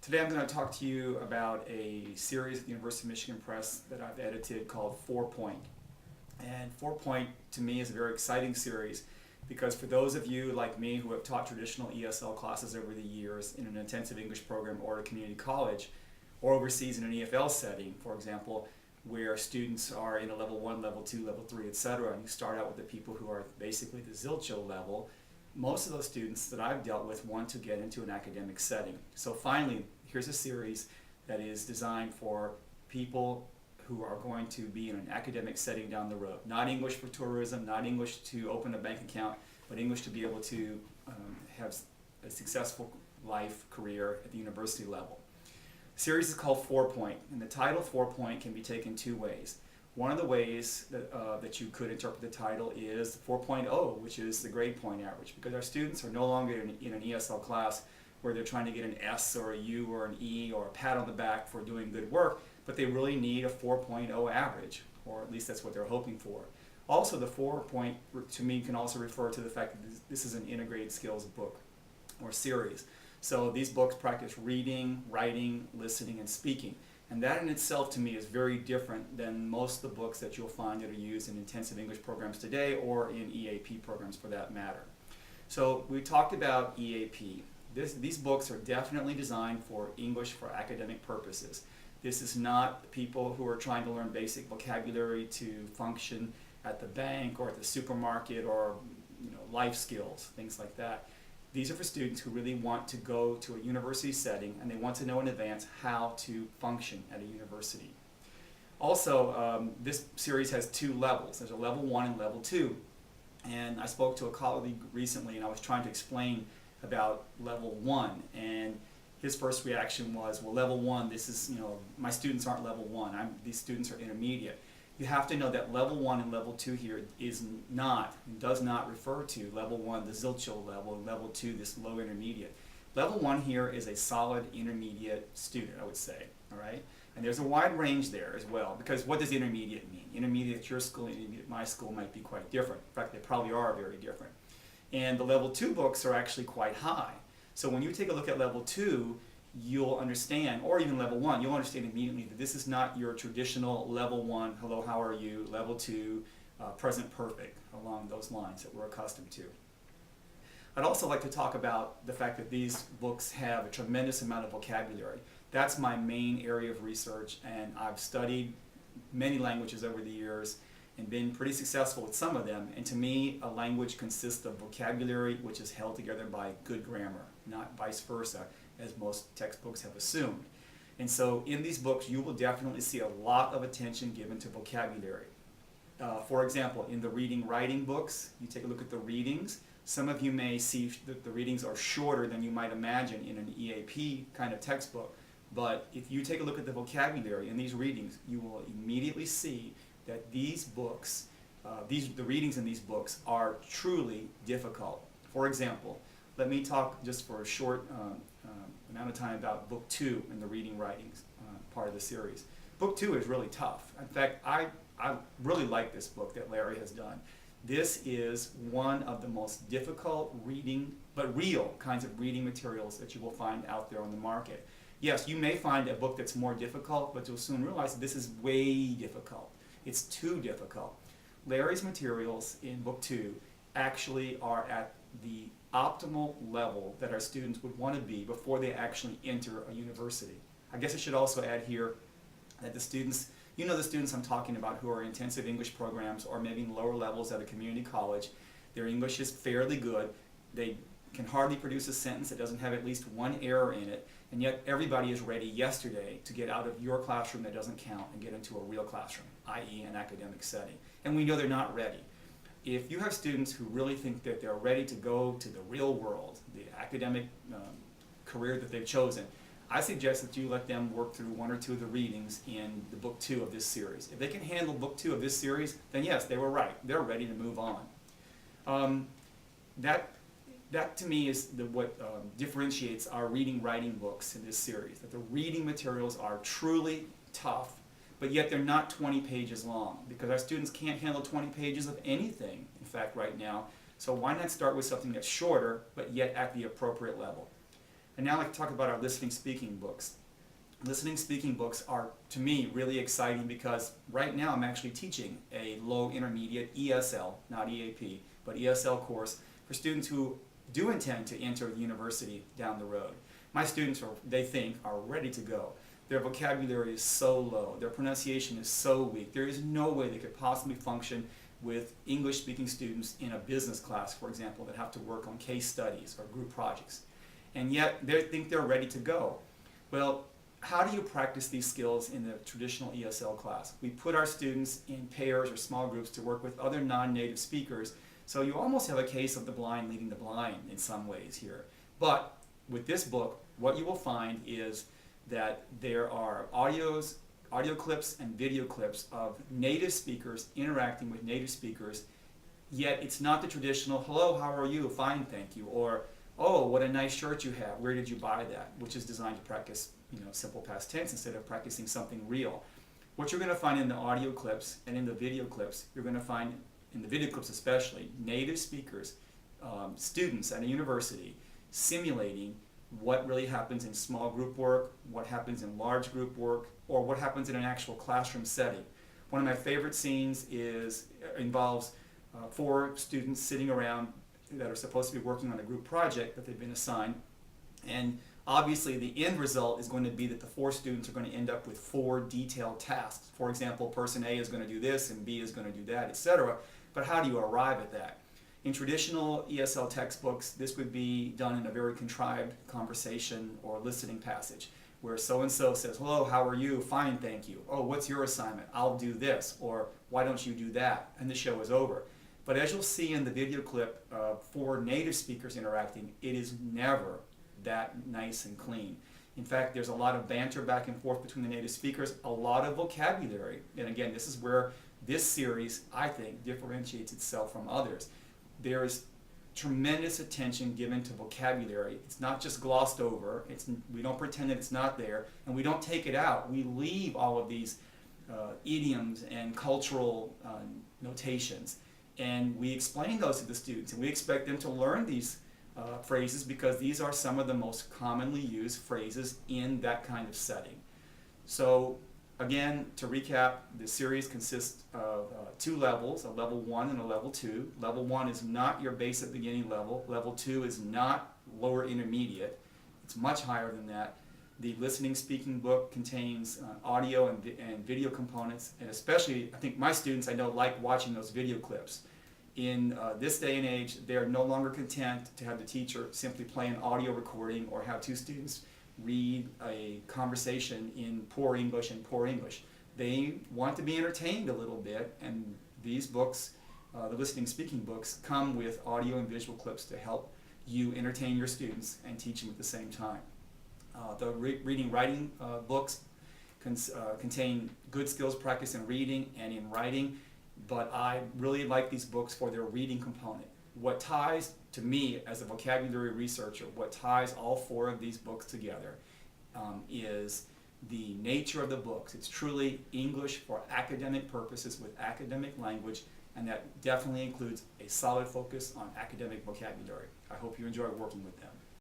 Today I'm going to talk to you about a series at the University of Michigan Press that I've edited called 4 Point. And 4 Point to me is a very exciting series because for those of you like me who have taught traditional ESL classes over the years in an intensive English program or a community college or overseas in an EFL setting, for example, where students are in a level 1, level 2, level 3, etc., and you start out with the people who are basically the Zilcho level, most of those students that I've dealt with want to get into an academic setting. So finally, here's a series that is designed for people who are going to be in an academic setting down the road. Not English for tourism, not English to open a bank account, but English to be able to have a successful life, career at the university level. The series is called 4 Point, and the title 4 Point can be taken two ways. One of the ways that you could interpret the title is 4.0, which is the grade point average, because our students are no longer in an ESL class where they're trying to get an S or a U or an E or a pat on the back for doing good work, but they really need a 4.0 average, or at least that's what they're hoping for. Also, the 4 Point to me can also refer to the fact that this is an integrated skills book or series. So these books practice reading, writing, listening, and speaking. And that in itself to me is very different than most of the books that you'll find that are used in intensive English programs today or in EAP programs for that matter. So we talked about EAP. These books are definitely designed for English for academic purposes. This is not people who are trying to learn basic vocabulary to function at the bank or at the supermarket or life skills, things like that. These are for students who really want to go to a university setting and they want to know in advance how to function at a university. Also, this series has two levels. There's a level 1 and level 2. And I spoke to a colleague recently and I was trying to explain about level 1, and his first reaction was, well, level 1, this is, my students aren't level 1, these students are intermediate. You have to know that level 1 and level 2 here does not refer to level 1, the Zilcho level, and level 2, this low intermediate. Level 1 here is a solid intermediate student, I would say, all right? And there's a wide range there as well, because what does intermediate mean? Intermediate at your school, intermediate at my school might be quite different. In fact, they probably are very different. And the level 2 books are actually quite high. So when you take a look at level 2, you'll understand, or even level 1, you'll understand immediately that this is not your traditional level 1, hello, how are you, level 2, present perfect, along those lines that we're accustomed to. I'd also like to talk about the fact that these books have a tremendous amount of vocabulary. That's my main area of research, and I've studied many languages over the years and been pretty successful with some of them. And to me, a language consists of vocabulary which is held together by good grammar, not vice versa, as most textbooks have assumed. And so in these books, you will definitely see a lot of attention given to vocabulary. For example, in the reading-writing books, you take a look at the readings. Some of you may see that the readings are shorter than you might imagine in an EAP kind of textbook. But if you take a look at the vocabulary in these readings, you will immediately see that these books, the readings in these books are truly difficult. For example, let me talk just for a short amount of time about Book 2 in the reading writings part of the series. Book 2 is really tough. In fact, I really like this book that Larry has done. This is one of the most difficult reading, but real kinds of reading materials that you will find out there on the market. Yes, you may find a book that's more difficult, but you'll soon realize this is way difficult. It's too difficult. Larry's materials in Book 2 actually are at the optimal level that our students would want to be before they actually enter a university. I guess I should also add here that the students, the students I'm talking about who are in intensive English programs or maybe in lower levels at a community college, their English is fairly good. They can hardly produce a sentence that doesn't have at least one error in it, and yet everybody is ready yesterday to get out of your classroom that doesn't count and get into a real classroom, i.e. an academic setting. And we know they're not ready. If you have students who really think that they're ready to go to the real world, the academic career that they've chosen, I suggest that you let them work through one or two of the readings in the Book 2 of this series. If they can handle Book 2 of this series, then yes, they were right. They're ready to move on. That to me is what differentiates our reading-writing books in this series, that the reading materials are truly tough, but yet they're not 20 pages long, because our students can't handle 20 pages of anything, in fact, right now. So why not start with something that's shorter, but yet at the appropriate level? And now I'd like to talk about our listening speaking books. Listening speaking books are, to me, really exciting because right now I'm actually teaching a low intermediate ESL, not EAP, but ESL course for students who do intend to enter the university down the road. My students they think, are ready to go. Their vocabulary is so low, their pronunciation is so weak. There is no way they could possibly function with English-speaking students in a business class, for example, that have to work on case studies or group projects. And yet they think they're ready to go. Well, how do you practice these skills in the traditional ESL class? We put our students in pairs or small groups to work with other non-native speakers, so you almost have a case of the blind leading the blind in some ways here. But with this book, what you will find is that there are audio clips and video clips of native speakers interacting with native speakers, yet it's not the traditional, hello, how are you, fine, thank you, or, oh, what a nice shirt you have, where did you buy that, which is designed to practice simple past tense instead of practicing something real. What you're going to find in the audio clips and in the video clips, you're going to find, in the video clips especially, native speakers, students at a university, simulating what really happens in small group work, what happens in large group work, or what happens in an actual classroom setting. One of my favorite scenes involves 4 students sitting around that are supposed to be working on a group project that they've been assigned, and obviously the end result is going to be that the 4 students are going to end up with 4 detailed tasks. For example, person A is going to do this and B is going to do that, etc. But how do you arrive at that? In traditional ESL textbooks, this would be done in a very contrived conversation or listening passage, where so-and-so says, hello, how are you? Fine, thank you. Oh, what's your assignment? I'll do this. Or why don't you do that? And the show is over. But as you'll see in the video clip of 4 native speakers interacting, it is never that nice and clean. In fact, there's a lot of banter back and forth between the native speakers, a lot of vocabulary. And again, this is where this series, I think, differentiates itself from others. There is tremendous attention given to vocabulary. It's not just glossed over. We don't pretend that it's not there, and we don't take it out. We leave all of these idioms and cultural notations, and we explain those to the students, and we expect them to learn these phrases because these are some of the most commonly used phrases in that kind of setting. So again, to recap, the series consists of 2 levels, a level 1 and a level 2. Level 1 is not your basic beginning level. Level 2 is not lower intermediate. It's much higher than that. The listening speaking book contains audio and video components, and especially, I think my students I know like watching those video clips. In this day and age, they are no longer content to have the teacher simply play an audio recording or have 2 students read a conversation in poor English and poor English. They want to be entertained a little bit, and these books, the listening speaking books, come with audio and visual clips to help you entertain your students and teach them at the same time. The reading writing books contain good skills practice in reading and in writing, but I really like these books for their reading component. What ties, to me as a vocabulary researcher, what ties all 4 of these books together is the nature of the books. It's truly English for academic purposes with academic language, and that definitely includes a solid focus on academic vocabulary. I hope you enjoy working with them.